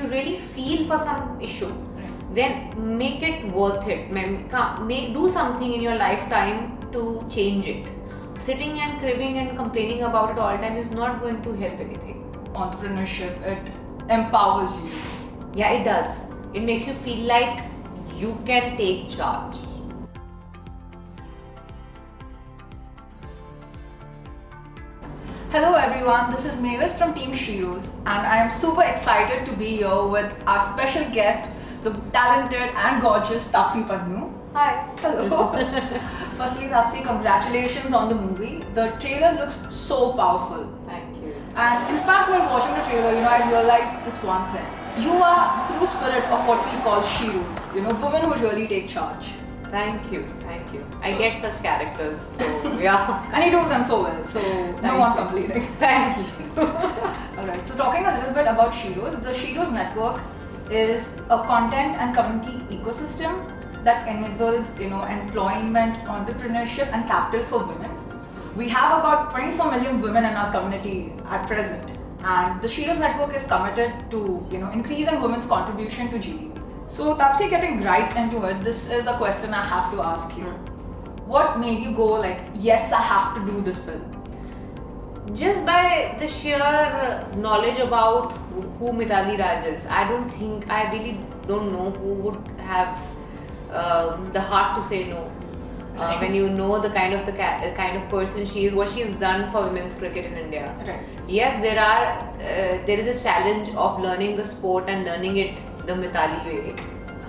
you really feel for some issue, then make it worth it. Do something in your lifetime to change it. Sitting and cribbing and complaining about it all the time is not going to help anything. Entrepreneurship, it empowers you. Yeah, it does. It makes you feel like you can take charge. Hello everyone, this is Mavis from Team SHEROES, and I am super excited to be here with our special guest, the talented and gorgeous Taapsee Pannu. Hi. Hello. Firstly, Taapsee, congratulations on the movie. The trailer looks so powerful. Thank you. And in fact, while watching the trailer, I realized this one thing. You are the true spirit of what we call SHEROES, women who really take charge. Thank you. I get such characters, so yeah. And you do them so well, so no one's complaining. Thank you. Alright, so talking a little bit about SHEROES, the SHEROES network is a content and community ecosystem that enables employment, entrepreneurship and capital for women. We have about 24 million women in our community at present, and the SHEROES network is committed to increasing women's contribution to GDP. So Taapsee, getting right into it, this is a question I have to ask you. What made you go like, yes, I have to do this film? Just by the sheer knowledge about who Mithali Raj is, I really don't know who would have the heart to say no. When you know the kind of person she is, what she has done for women's cricket in India. Right. Yes, there is a challenge of learning the sport and learning it the Mithali way.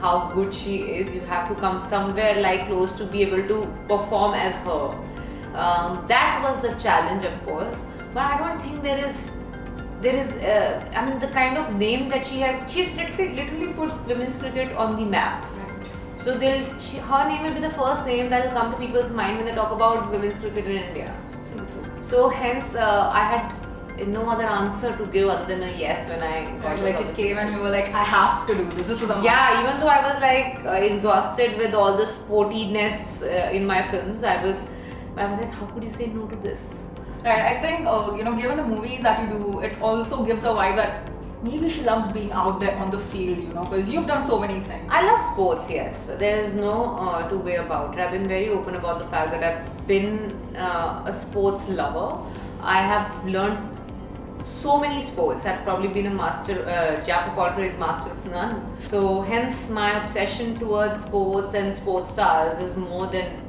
How good she is, you have to come somewhere like close to be able to perform as her. That was the challenge, of course, but I don't think there is the kind of name that she has. She's literally put women's cricket on the map. Right. So her name will be the first name that will come to people's mind when they talk about women's cricket in India. True. So hence, I had no other answer to give other than a yes when I got Like it came and you were like, I have to do this. This is a must. Yeah, even though I was like exhausted with all the sportiness in my films, I was like, how could you say no to this? Right. I think given the movies that you do, it also gives a vibe that maybe she loves being out there on the field, because you've done so many things. I love sports, yes. There is no two way about it. I've been very open about the fact that I've been a sports lover. I have learned so many sports. I've probably been a master, jack of all trades, master of none. So hence my obsession towards sports and sports stars is more than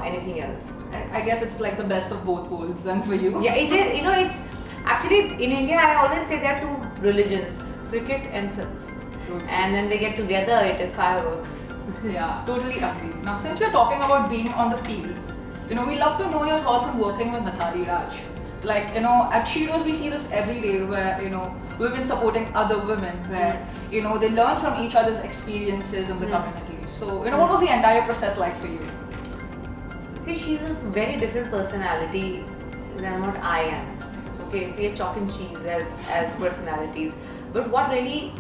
anything else. I guess it's like the best of both worlds then for you. Yeah, it is. It's actually in India. I always say there are two religions: cricket and films. True. And then they get together. It is fireworks. Yeah, totally agree. Now, since we're talking about being on the field, we love to know your thoughts on working with Matadi Raj. Like, at SHEROES we see this every day where, women supporting other women, where, they learn from each other's experiences in the community. So, what was the entire process like for you? See, she's a very different personality than what I am. Okay, we are chalk and cheese as personalities. But what really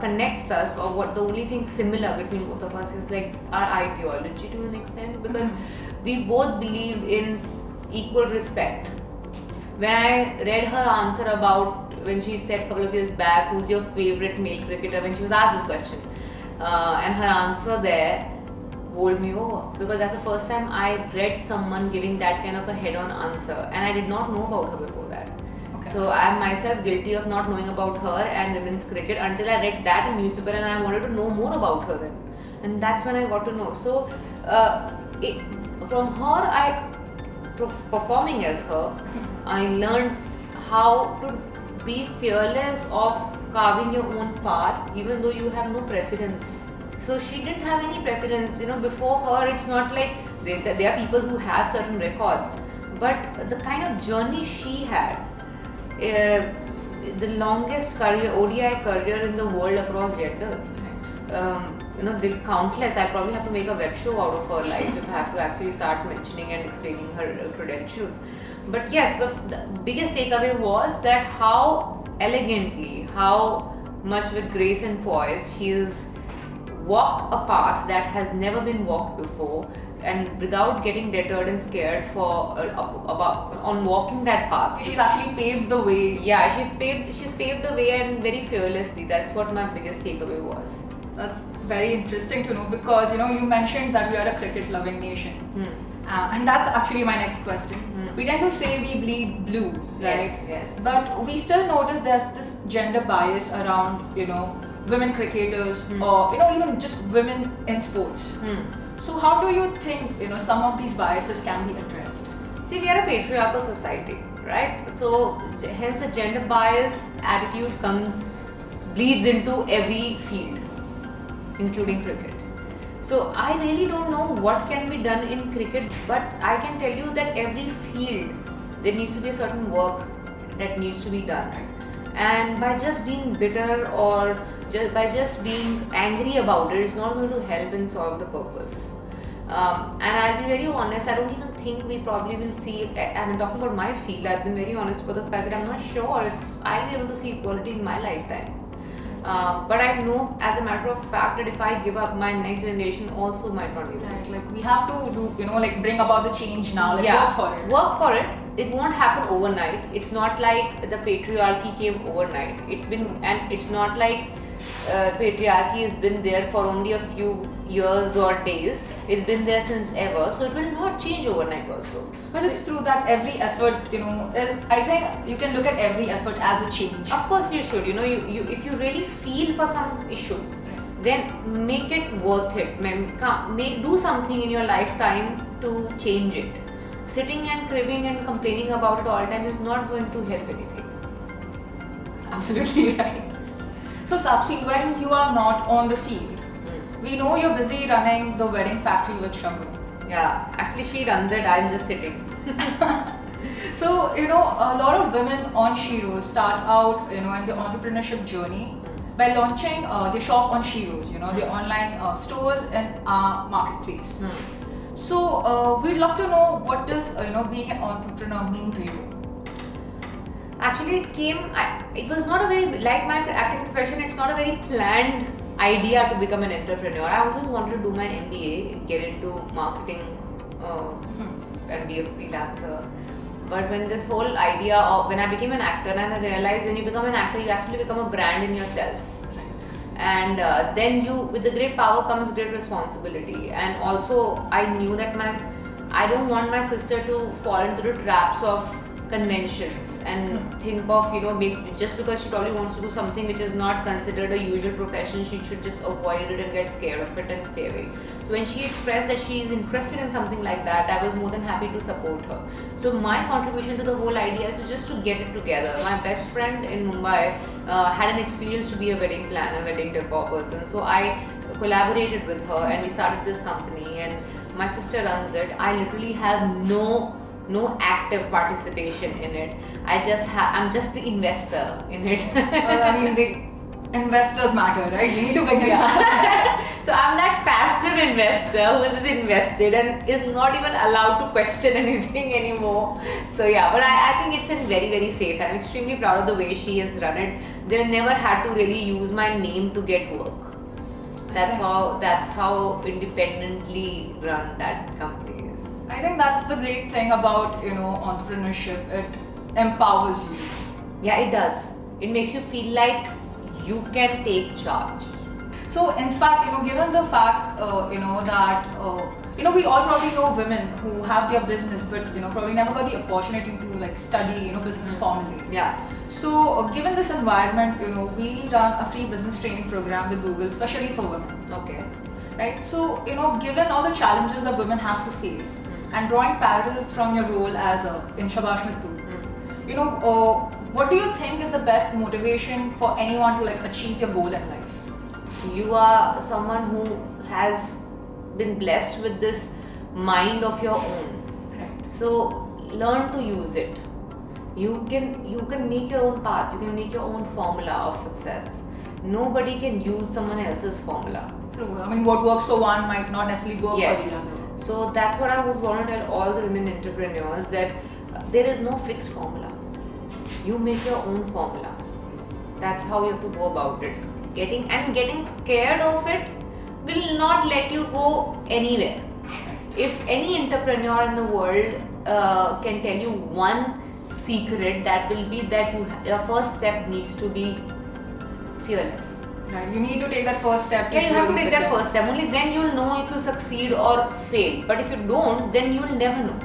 connects us, or what the only thing similar between both of us is like our ideology to an extent, because we both believe in equal respect. When I read her answer about when she said a couple of years back, who's your favorite male cricketer, when she was asked this question, and her answer there bowled me over, because that's the first time I read someone giving that kind of a head-on answer, and I did not know about her before that. Okay. So I am myself guilty of not knowing about her and women's cricket until I read that in newspaper, and I wanted to know more about her then, and that's when I got to know. So from her, performing as her, I learned how to be fearless of carving your own path, even though you have no precedence. So she didn't have any precedence. Before her, it's not like there are people who have certain records, but the kind of journey she had, the longest career, ODI career in the world across genders. The countless. I probably have to make a web show out of her life if I have to actually start mentioning and explaining her credentials. But yes, the biggest takeaway was that how elegantly, how much with grace and poise she's walked a path that has never been walked before, and without getting deterred and scared for about on walking that path. She's actually paved the way. Yeah, she's paved the way, and very fearlessly. That's what my biggest takeaway was. That's very interesting to know, because you mentioned that we are a cricket loving nation. And that's actually my next question. We tend to say we bleed blue, right? Yes. But we still notice there's this gender bias around, women cricketers, or even just women in sports. So how do you think, some of these biases can be addressed? See, we are a patriarchal society, right? So hence the gender bias attitude bleeds into every field, including cricket. So I really don't know what can be done in cricket, but I can tell you that every field there needs to be a certain work that needs to be done. And by just being bitter or by just being angry about it, it's not going to help and solve the purpose. And I'll be very honest, I don't even think we probably will see, I'm talking about my field, I've been very honest about the fact that I'm not sure if I'll be able to see equality in my lifetime. But I know as a matter of fact that if I give up, my next generation also might not be able to. Like we have to do, bring about the change now, work for it. Work for it. It won't happen overnight. It's not like the patriarchy came overnight. It's not like patriarchy has been there for only a few years or days. It's been there since ever, so it will not change overnight also. But it's true that every effort, I think you can look at every effort as a change. Of course you should. You if you really feel for some issue, then make it worth it. Do something in your lifetime to change it. Sitting and cribbing and complaining about it all the time is not going to help anything. Absolutely right. So Taapsee, when you are not on the field, we know you're busy running the wedding factory with Shamu. Yeah, actually she runs it, I'm just sitting. So, a lot of women on SHEROES start out, in the entrepreneurship journey by launching their shop on SHEROES, the online stores and marketplace. So, we'd love to know, what does, being an entrepreneur mean to you? Actually, it was not a very, like my acting profession, it's not a very planned idea to become an entrepreneur. I always wanted to do my MBA, get into marketing and be a freelancer. But when this whole idea of, when I became an actor, and I realized when you become an actor, you actually become a brand in yourself. And then with the great power comes great responsibility. And also I knew that I don't want my sister to fall into the traps of conventions and think of, maybe just because she probably wants to do something which is not considered a usual profession, she should just avoid it and get scared of it and stay away. So when she expressed that she is interested in something like that, I was more than happy to support her. So my contribution to the whole idea is just to get it together. My best friend in Mumbai had an experience to be a wedding planner, wedding decor person. So I collaborated with her and we started this company, and my sister runs it. I literally have no active participation in it. I'm just the investor in it. Well, I mean, the investors matter, right? We need to begin. So I'm that passive investor who is invested and is not even allowed to question anything anymore. So yeah, but I think it's in very, very safe. I'm extremely proud of the way she has run it. They never had to really use my name to get work. That's how independently run that company is. I think that's the great thing about, entrepreneurship. It empowers you. Yeah, it does. It makes you feel like you can take charge. So, in fact, given the fact, that, we all probably know women who have their business, but, probably never got the opportunity to, study, business formally. Yeah. So, given this environment, we run a free business training program with Google, especially for women. Okay. Right? So, given all the challenges that women have to face, and drawing parallels from your role as in Shabaash Mithu, what do you think is the best motivation for anyone to achieve their goal in life? You are someone who has been blessed with this mind of your own. Right. So learn to use it. You can make your own path. You can make your own formula of success. Nobody can use someone else's formula. True. I mean, what works for one might not necessarily work for the other. So that's what I would want to tell all the women entrepreneurs, that there is no fixed formula. You make your own formula. That's how you have to go about it. Getting scared of it will not let you go anywhere. if any entrepreneur in the world can tell you one secret, that will be that your first step needs to be fearless. Right. You need to take that first step. Yeah, you have to take that first step. Only then you'll know if you'll succeed or fail. But if you don't, then you'll never know.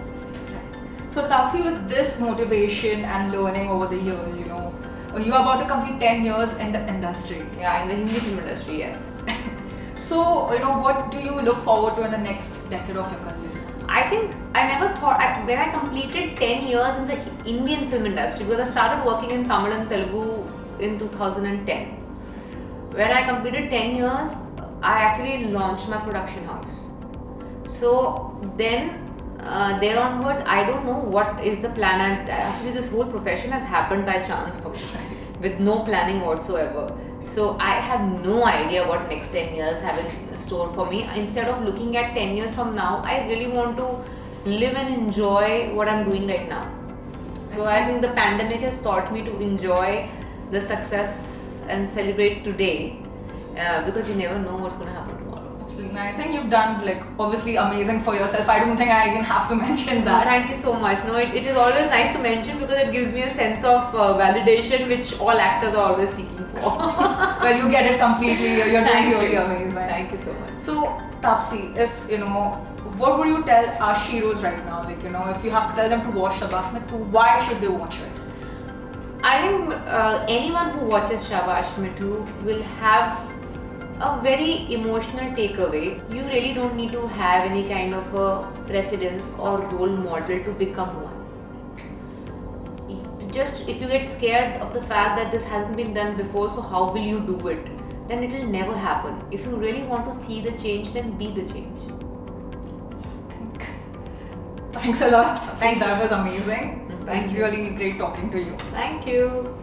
So Taapsee, with this motivation and learning over the years, you're about to complete 10 years in the industry. Yeah, in the Hindi film industry, yes. So, what do you look forward to in the next decade of your career? I think I never thought, when I completed 10 years in the Indian film industry, because I started working in Tamil and Telugu in 2010. When I completed 10 years, I actually launched my production house. So then, there onwards, I don't know what is the plan. And actually, this whole profession has happened by chance for me, with no planning whatsoever. So I have no idea what next 10 years have in store for me. Instead of looking at 10 years from now, I really want to live and enjoy what I'm doing right now. So I think the pandemic has taught me to enjoy the success and celebrate today, because you never know what's going to happen tomorrow. Absolutely. I think you've done obviously amazing for yourself. I don't think I even have to mention that. No, thank you so much. No, it is always nice to mention, because it gives me a sense of validation which all actors are always seeking for. Well, you get it completely. You're doing really amazing. Thank you so much. So Taapsee, if what would you tell our Sheroes right now? If you have to tell them to watch Shabaash Mithu, why should they watch it? I think anyone who watches Shabaash Mithu will have a very emotional takeaway. You really don't need to have any kind of a precedence or role model to become one. Just if you get scared of the fact that this hasn't been done before, so how will you do it? Then it will never happen. If you really want to see the change, then be the change. Thanks a lot. Thank you. That was amazing. It was really great talking to you. Thank you.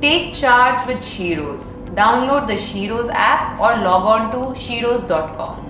Take charge with Sheroes. Download the Sheroes app or log on to sheroes.com.